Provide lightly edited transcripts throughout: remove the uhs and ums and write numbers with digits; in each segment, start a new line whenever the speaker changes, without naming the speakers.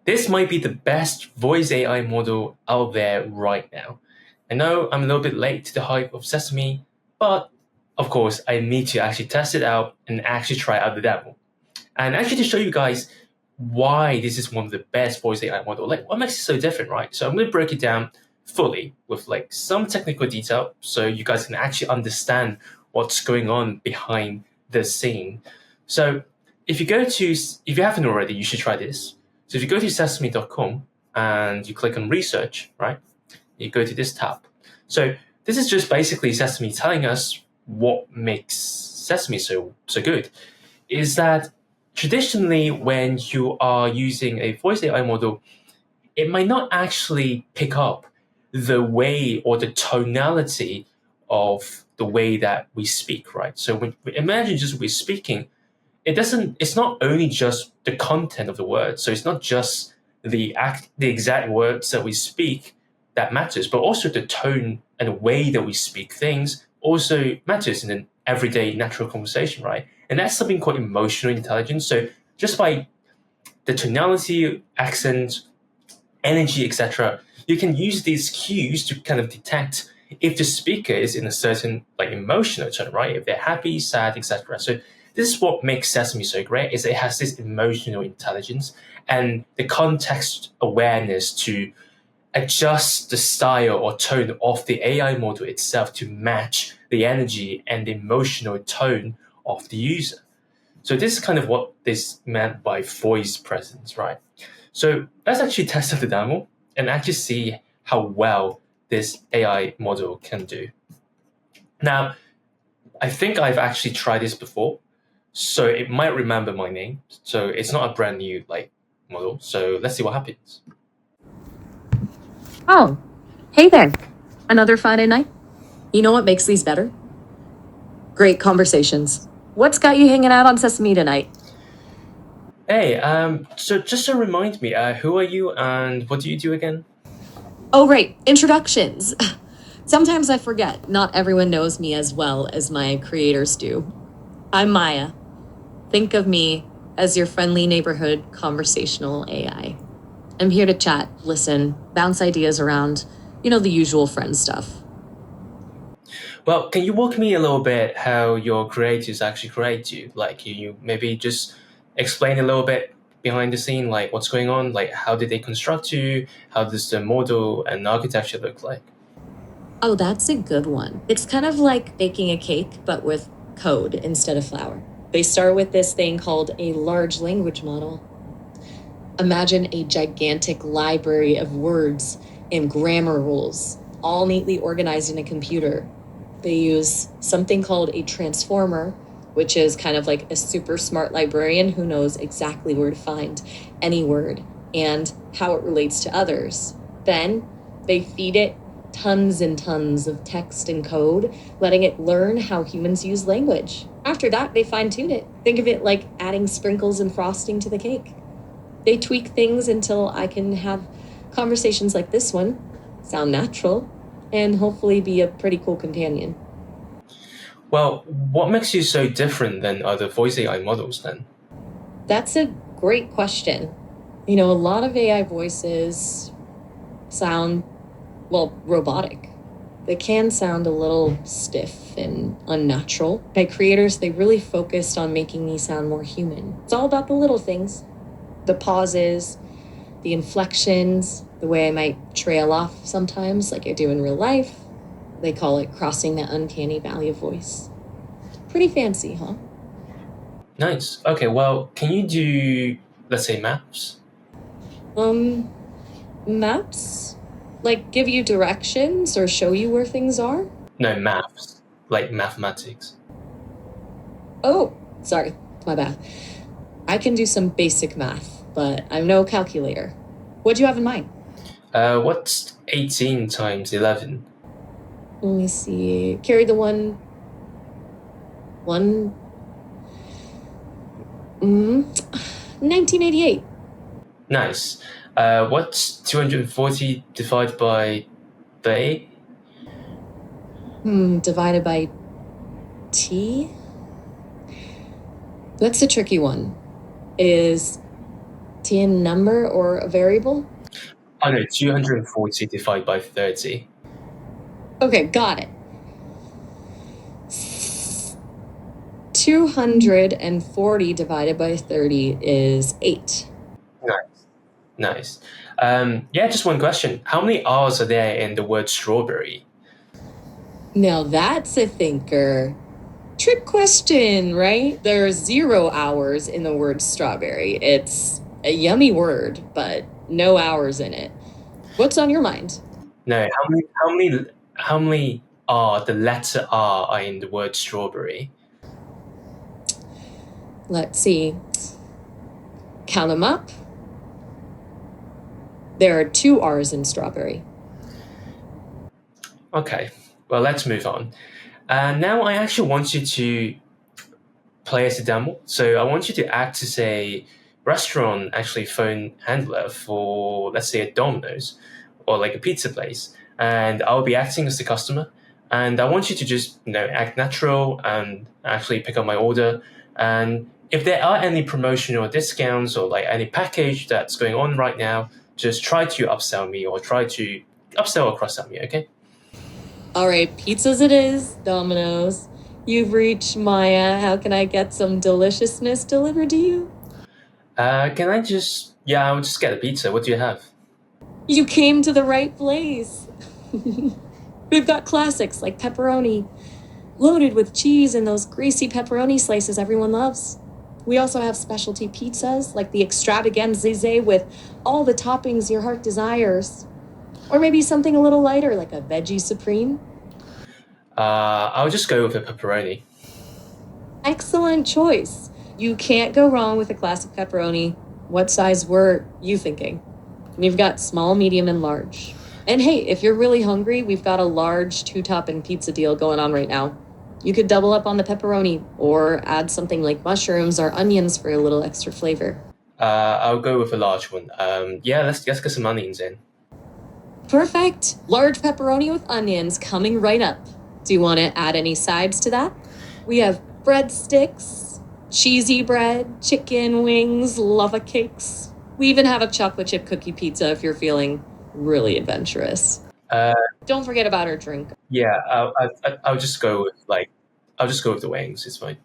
This might be the best voice AI model out there right now. I know I'm a little bit late to the hype of Sesame, but of course, I need to actually test it out and actually try out the demo. And actually to show you guys why this is one of the best voice AI model, like what makes it so different, right? So I'm going to break it down fully with like some technical detail so you guys can actually understand what's going on behind the scene. So if you haven't already, you should try this. So if you go to sesame.com and you click on research, right? You go to this tab. So this is just basically Sesame telling us what makes Sesame so good. Is that traditionally when you are using a voice AI model, it might not actually pick up the way or the tonality of the way that we speak, right? So when imagine just we're speaking, it's not only just the content of the word. So it's not just the exact words that we speak that matters, but also the tone and the way that we speak things also matters in an everyday natural conversation, right? And that's something called emotional intelligence. So just by the tonality, accent, energy, etc., you can use these cues to kind of detect if the speaker is in a certain like emotional tone, right? If they're happy, sad, etc. So this is what makes Sesame so great, is it has this emotional intelligence and the context awareness to adjust the style or tone of the AI model itself to match the energy and the emotional tone of the user. So this is kind of what this meant by voice presence, right? So let's actually test out the demo and actually see how well this AI model can do. Now, I think I've actually tried this before, so it might remember my name. So it's not a brand new like model. So let's see what happens.
Oh, hey there. Another Friday night? You know what makes these better? Great conversations. What's got you hanging out on Sesame tonight?
Hey, so just to remind me, who are you and what do you do again?
Oh, right. Introductions. Sometimes I forget. Not everyone knows me as well as my creators do. I'm Maya. Think of me as your friendly neighborhood conversational AI. I'm here to chat, listen, bounce ideas around, the usual friend stuff.
Well, can you walk me a little bit how your creators actually create you? Like, can you maybe just explain a little bit behind the scene, like what's going on? Like, how did they construct you? How does the model and architecture look like?
Oh, that's a good one. It's kind of like baking a cake, but with code instead of flour. They start with this thing called a large language model. Imagine a gigantic library of words and grammar rules, all neatly organized in a computer. They use something called a transformer, which is kind of like a super smart librarian who knows exactly where to find any word and how it relates to others. Then they feed it tons and tons of text and code, letting it learn how humans use language. After that, they fine tune it. Think of it like adding sprinkles and frosting to the cake. They tweak things until I can have conversations like this one, sound natural, and hopefully be a pretty cool companion.
Well, what makes you so different than other voice AI models then?
That's a great question. A lot of AI voices sound, well, robotic. They can sound a little stiff and unnatural. My creators, they really focused on making me sound more human. It's all about the little things, the pauses, the inflections, the way I might trail off sometimes, like I do in real life. They call it crossing that uncanny valley of voice. Pretty fancy, huh?
Nice. Okay, well, can you do, let's say, maps?
Um, Maps? Like give you directions or show you where things are?
No, maths, like mathematics.
Oh, sorry, my bad. I can do some basic math, but I'm no calculator. What do you have in mind?
What's 18 times 11?
Let me see. Carry the one, 1988.
Nice. What's 240 divided by 8?
Divided by T? That's a tricky one. Is Cantian number or a variable?
Oh no, 240 divided by 30.
Okay, got it. 240 divided by 30 is 8.
Nice. Yeah, just one question. How many R's are there in the word strawberry?
Now that's a thinker. Trick question, right? There are 0 hours in the word strawberry. It's a yummy word, but no hours in it. What's on your mind?
No, how many R, the letter R, are in the word strawberry?
Let's see. Count them up. There are 2 R's in strawberry.
Okay, well, let's move on. Now I actually want you to play as a demo. So I want you to act as a restaurant, actually phone handler for, let's say, a Domino's or like a pizza place. And I'll be acting as the customer. And I want you to just, act natural and actually pick up my order. And if there are any promotional discounts or like any package that's going on right now, just try to upsell me or try to upsell or cross-sell me, okay?
All right, pizzas it is, Domino's. You've reached Maya. How can I get some deliciousness delivered to you?
Can I just, yeah, I'll just get a pizza. What do you have?
You came to the right place. We've got classics like pepperoni, loaded with cheese and those greasy pepperoni slices everyone loves. We also have specialty pizzas like the extravaganza with all the toppings your heart desires. Or maybe something a little lighter like a veggie supreme.
I'll just go with a pepperoni.
Excellent choice. You can't go wrong with a classic pepperoni. What size were you thinking? We've got small, medium, and large. And hey, if you're really hungry, we've got a large 2-topping pizza deal going on right now. You could double up on the pepperoni or add something like mushrooms or onions for a little extra flavor.
I'll go with a large one. Yeah, let's get some onions in.
Perfect. Large pepperoni with onions coming right up. Do you want to add any sides to that? We have breadsticks, cheesy bread, chicken wings, lava cakes. We even have a chocolate chip cookie pizza if you're feeling really adventurous. Don't forget about our drink.
Yeah, I'll just go with the wings. It's fine.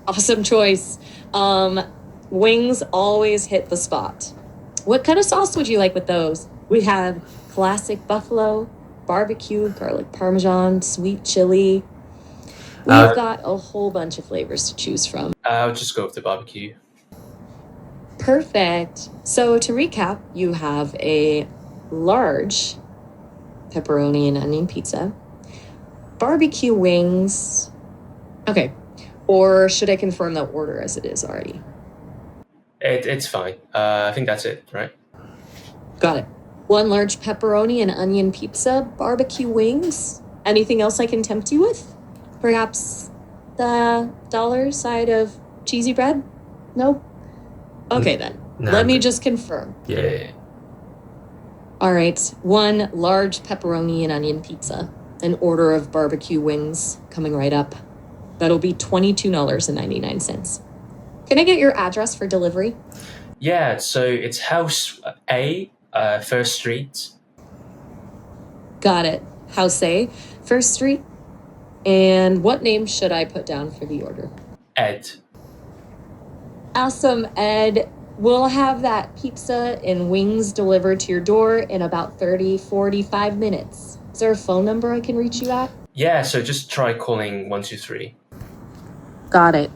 Awesome choice. Wings always hit the spot. What kind of sauce would you like with those? We have classic buffalo, barbecue, garlic parmesan, sweet chili. We've got a whole bunch of flavors to choose from.
I'll just go with the barbecue.
Perfect. So to recap, you have a large pepperoni and onion pizza, barbecue wings. Okay. Or should I confirm that order as it is already?
It's fine. I think that's it, right?
Got it. 1 large pepperoni and onion pizza, barbecue wings. Anything else I can tempt you with? Perhaps the dollar side of cheesy bread? Nope. Okay then.
No,
Let me just confirm.
Yeah.
All right. 1 large pepperoni and onion pizza. An order of barbecue wings coming right up. That'll be $22.99. Can I get your address for delivery?
Yeah, so it's House A, First Street.
Got it. House A, First Street. And what name should I put down for the order?
Ed.
Awesome, Ed. We'll have that pizza and wings delivered to your door in about 45 minutes. Is there a phone number I can reach you at?
Yeah, so just try calling 123.
Got it.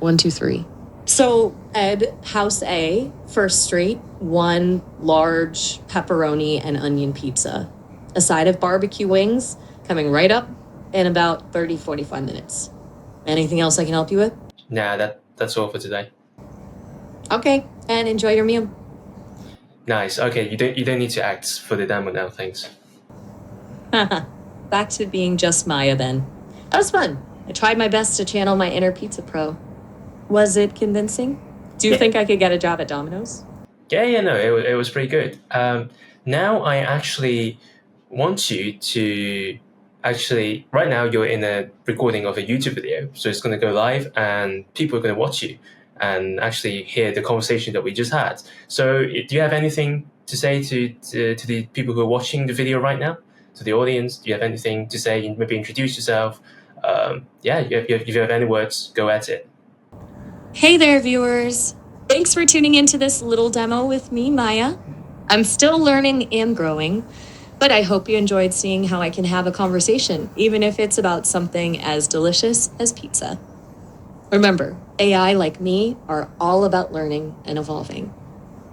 123. So, Ed, House A, First Street, 1 large pepperoni and onion pizza. A side of barbecue wings coming right up in about 45 minutes. Anything else I can help you with?
Nah, that's all for today.
Okay, and enjoy your meal.
Nice. Okay, you don't need to act for the demo now, thanks.
Back to being just Maya then. That was fun. I tried my best to channel my inner pizza pro. Was it convincing? Do you think I could get a job at Domino's?
Yeah, no, it was pretty good. Now I actually want you to right now you're in a recording of a YouTube video, so it's going to go live and people are going to watch you. and actually hear the conversation that we just had. So do you have anything to say to the people who are watching the video right now, to the audience? Do you have anything to say? Maybe introduce yourself. If you have any words, go at it.
Hey there, viewers. Thanks for tuning into this little demo with me, Maya. I'm still learning and growing, but I hope you enjoyed seeing how I can have a conversation, even if it's about something as delicious as pizza. Remember, AI, like me, are all about learning and evolving.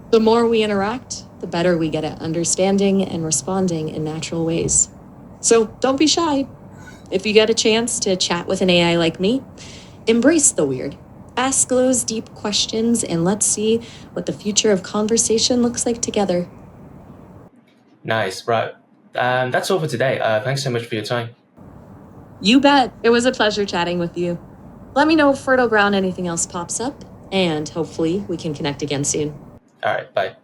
The more we interact, the better we get at understanding and responding in natural ways. So don't be shy. If you get a chance to chat with an AI like me, embrace the weird. Ask those deep questions, and let's see what the future of conversation looks like together.
Nice, right. That's all for today. Thanks so much for your time.
You bet. It was a pleasure chatting with you. Let me know if Fertile Ground anything else pops up, and hopefully we can connect again soon.
All right, bye.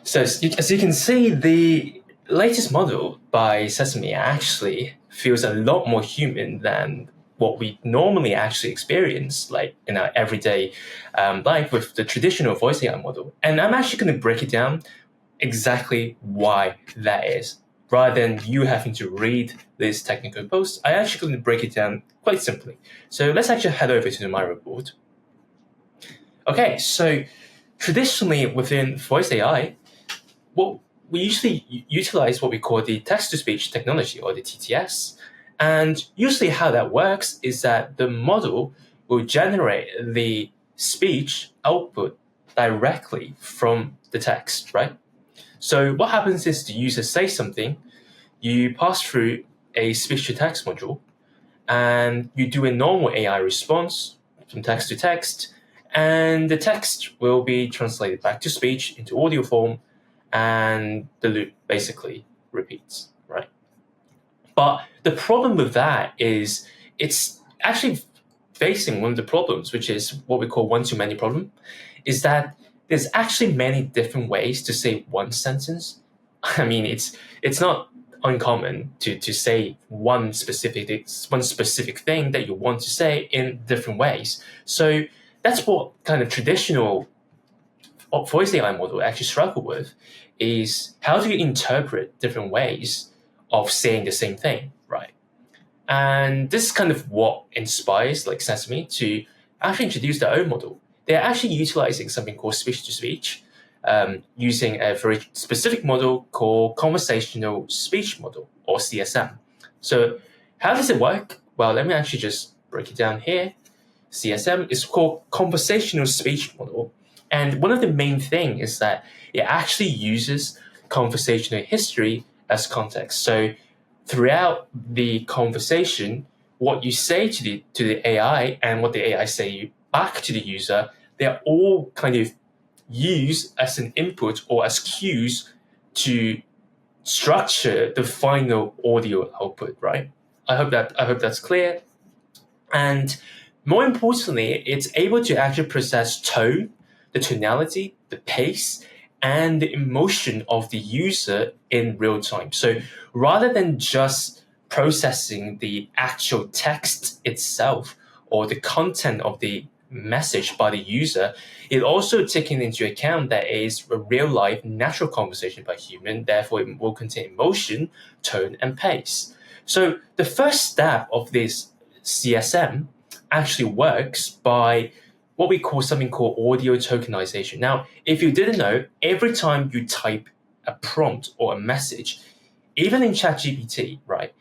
So as you can see, the latest model by Sesame actually feels a lot more human than what we normally actually experience, like in our everyday life with the traditional voice AI model. And I'm actually going to break it down exactly why that is. Rather than you having to read this technical post, I actually going to break it down quite simply. So let's actually head over to my report. Okay, so traditionally within voice AI, we usually utilize what we call the text-to-speech technology, or the TTS. And usually how that works is that the model will generate the speech output directly from the text, right? So what happens is the user says something, you pass through a speech-to-text module, and you do a normal AI response from text to text, and the text will be translated back to speech into audio form, and the loop basically repeats, right? But the problem with that is it's actually facing one of the problems, which is what we call one-to-many problem, is that there's actually many different ways to say one sentence. I mean, it's not uncommon to say one specific thing that you want to say in different ways. So that's what kind of traditional voice AI model actually struggle with, is how do you interpret different ways of saying the same thing, right? And this is kind of what inspires like Sesame to actually introduce their own model. They're actually utilizing something called speech-to-speech, using a very specific model called conversational speech model, or CSM. So how does it work? Well, let me actually just break it down here. CSM is called conversational speech model. And one of the main things is that it actually uses conversational history as context. So throughout the conversation, what you say to the AI and what the AI say back to the user, they're all kind of used as an input or as cues to structure the final audio output, right? I hope that's clear. And more importantly, it's able to actually process tone, the tonality, the pace, and the emotion of the user in real time. So rather than just processing the actual text itself or the content of the message by the user, it also taking into account that it is a real life natural conversation by human, therefore it will contain emotion, tone, and pace. So the first step of this CSM actually works by what we call something called audio tokenization. Now, if you didn't know, every time you type a prompt or a message, even in ChatGPT, right,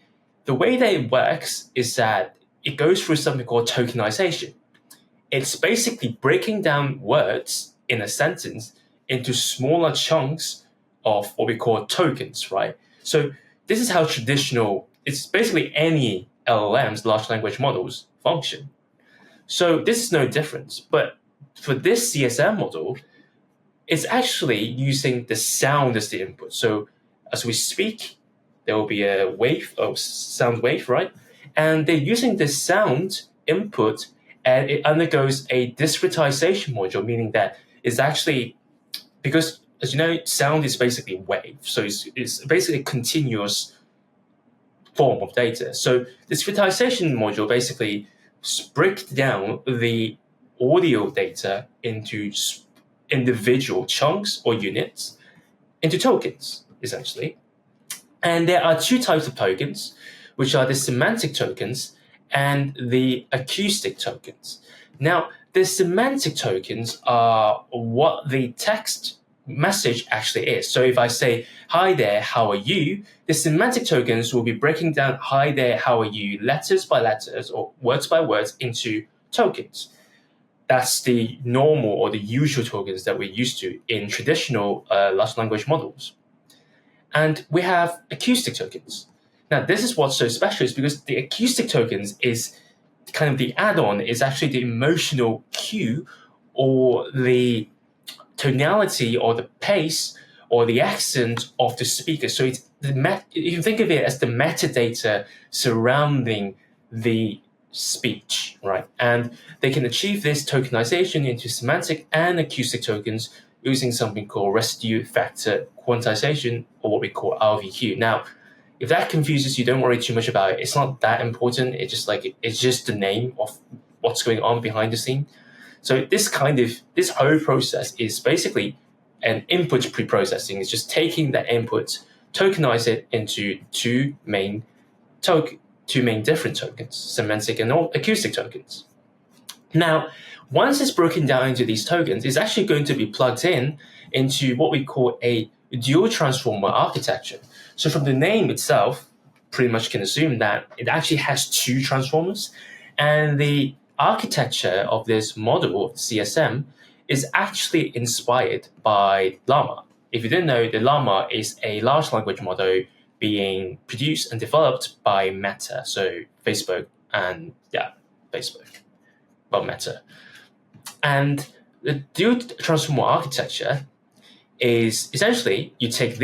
the way that it works is that it goes through something called tokenization. It's basically breaking down words in a sentence into smaller chunks of what we call tokens, right? So this is how it's basically any LLMs, large language models, function. So this is no different. But for this CSM model, it's actually using the sound as the input. So as we speak, there will be a wave, or sound wave, right? And they're using this sound input, and it undergoes a discretization module, meaning that it's actually, because as you know, sound is basically wave. So it's basically a continuous form of data. So this discretization module basically break down the audio data into individual chunks or units into tokens, essentially. And there are two types of tokens, which are the semantic tokens and the acoustic tokens. Now, the semantic tokens are what the text message actually is. So if I say, hi there, how are you? The semantic tokens will be breaking down hi there, how are you, letters by letters or words by words into tokens. That's the normal or the usual tokens that we're used to in traditional large language models. And we have acoustic tokens. Now, this is what's so special is because the acoustic tokens is kind of the add-on, is actually the emotional cue or the tonality or the pace or the accent of the speaker. So it's you can think of it as the metadata surrounding the speech, right? And they can achieve this tokenization into semantic and acoustic tokens using something called residue factor quantization, or what we call RVQ. Now, if that confuses you, don't worry too much about it. It's not that important. It's just the name of what's going on behind the scene. So this whole process is basically an input pre-processing. It's just taking that input, tokenize it into two main different tokens, semantic and acoustic tokens. Now, once it's broken down into these tokens, it's actually going to be plugged into what we call a dual transformer architecture. So from the name itself, pretty much can assume that it actually has two transformers, and the architecture of this model of CSM is actually inspired by Llama. If you didn't know, the Llama is a large language model being produced and developed by Meta, so Facebook and Facebook, well, Meta. And the dual transformer architecture is essentially you take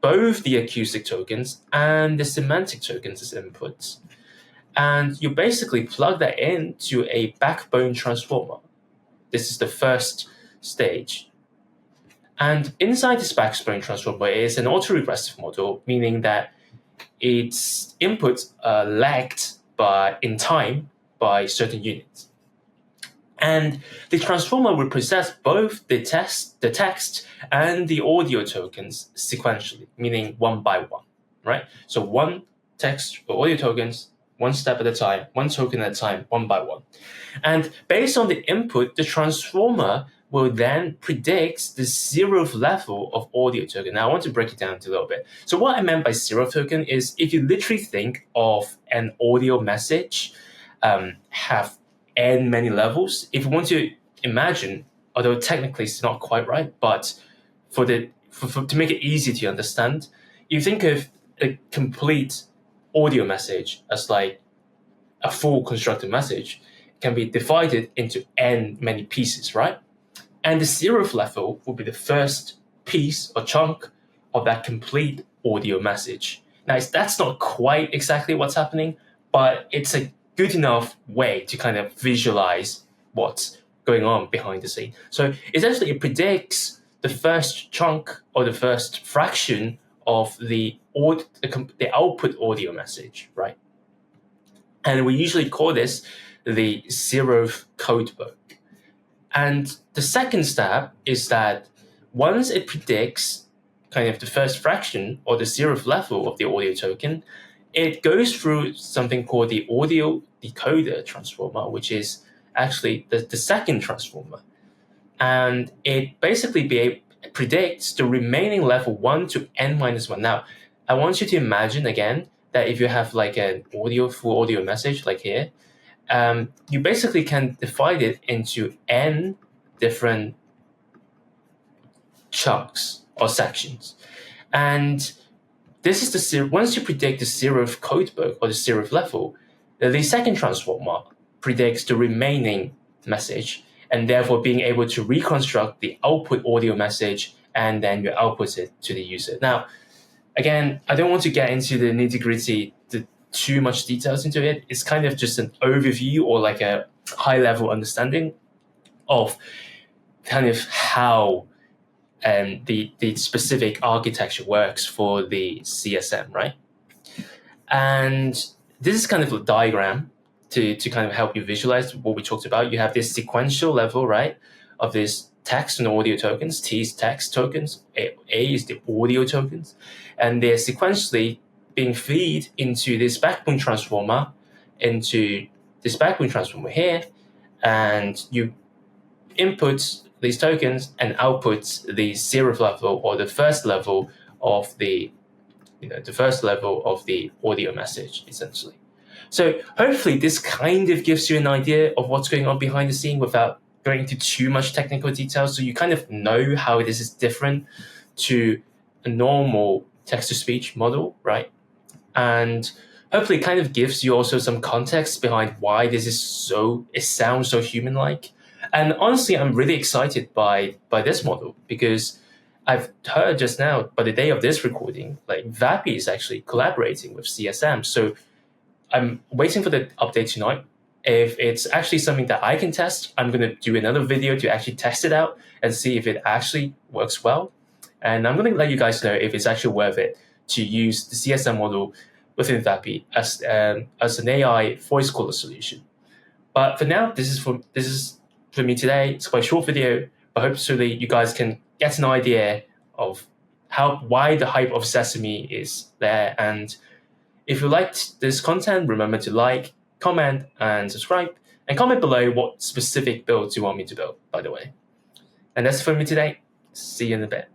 both the acoustic tokens and the semantic tokens as inputs, and you basically plug that into a backbone transformer. This is the first stage. And inside this backbone transformer is an autoregressive model, meaning that its inputs are lagged in time by certain units. And the transformer will process both the text and the audio tokens sequentially, meaning one by one, right? So one text or audio tokens, one step at a time, one token at a time, one by one. And based on the input, the transformer will then predict the zeroth level of audio token. Now, I want to break it down a little bit. So what I meant by zeroth token is if you literally think of an audio message have n many levels, if you want to imagine, although technically it's not quite right, but to make it easy to understand, you think of a complete audio message as like a full constructed message can be divided into n many pieces, right? And the zeroth level will be the first piece or chunk of that complete audio message. Now, that's not quite exactly what's happening, but it's a good enough way to kind of visualize what's going on behind the scene. So essentially, it predicts the first chunk or the first fraction of the output audio message, right? And we usually call this the zeroth codebook. And the second step is that once it predicts kind of the first fraction or the zeroth level of the audio token, it goes through something called the audio decoder transformer, which is actually the second transformer. And it basically predicts the remaining level 1 to n-1. Now, I want you to imagine again that if you have like an full audio message like here, you basically can divide it into n different chunks or sections. And this is once you predict the zeroth codebook or the zeroth level, the second transformer predicts the remaining message, and therefore being able to reconstruct the output audio message, and then you output it to the user. Now, again, I don't want to get into the nitty-gritty, too much details into it. It's kind of just an overview or like a high-level understanding of kind of how the specific architecture works for the CSM, right? And this is kind of a diagram to kind of help you visualize what we talked about. You have this sequential level, right, of this text and audio tokens. T is text tokens, A is the audio tokens, and they're sequentially being fed into this backbone transformer, here, and you input these tokens and output the zeroth level or the first level of the audio message, essentially. So hopefully this kind of gives you an idea of what's going on behind the scene without going into too much technical detail. So you kind of know how this is different to a normal text-to-speech model, right? And hopefully it kind of gives you also some context behind why it sounds so human-like. And honestly, I'm really excited by this model because I've heard just now, by the day of this recording, like Vappy is actually collaborating with CSM. So I'm waiting for the update tonight. If it's actually something that I can test, I'm going to do another video to actually test it out and see if it actually works well. And I'm going to let you guys know if it's actually worth it to use the CSM model within Vappy as an AI voice caller solution. But for now, this is for me today. It's quite a short video, but hopefully you guys can get an idea of why the hype of Sesame is there. And if you liked this content, remember to like, comment, and subscribe. And comment below what specific builds you want me to build, by the way. And that's it for me today. See you in a bit.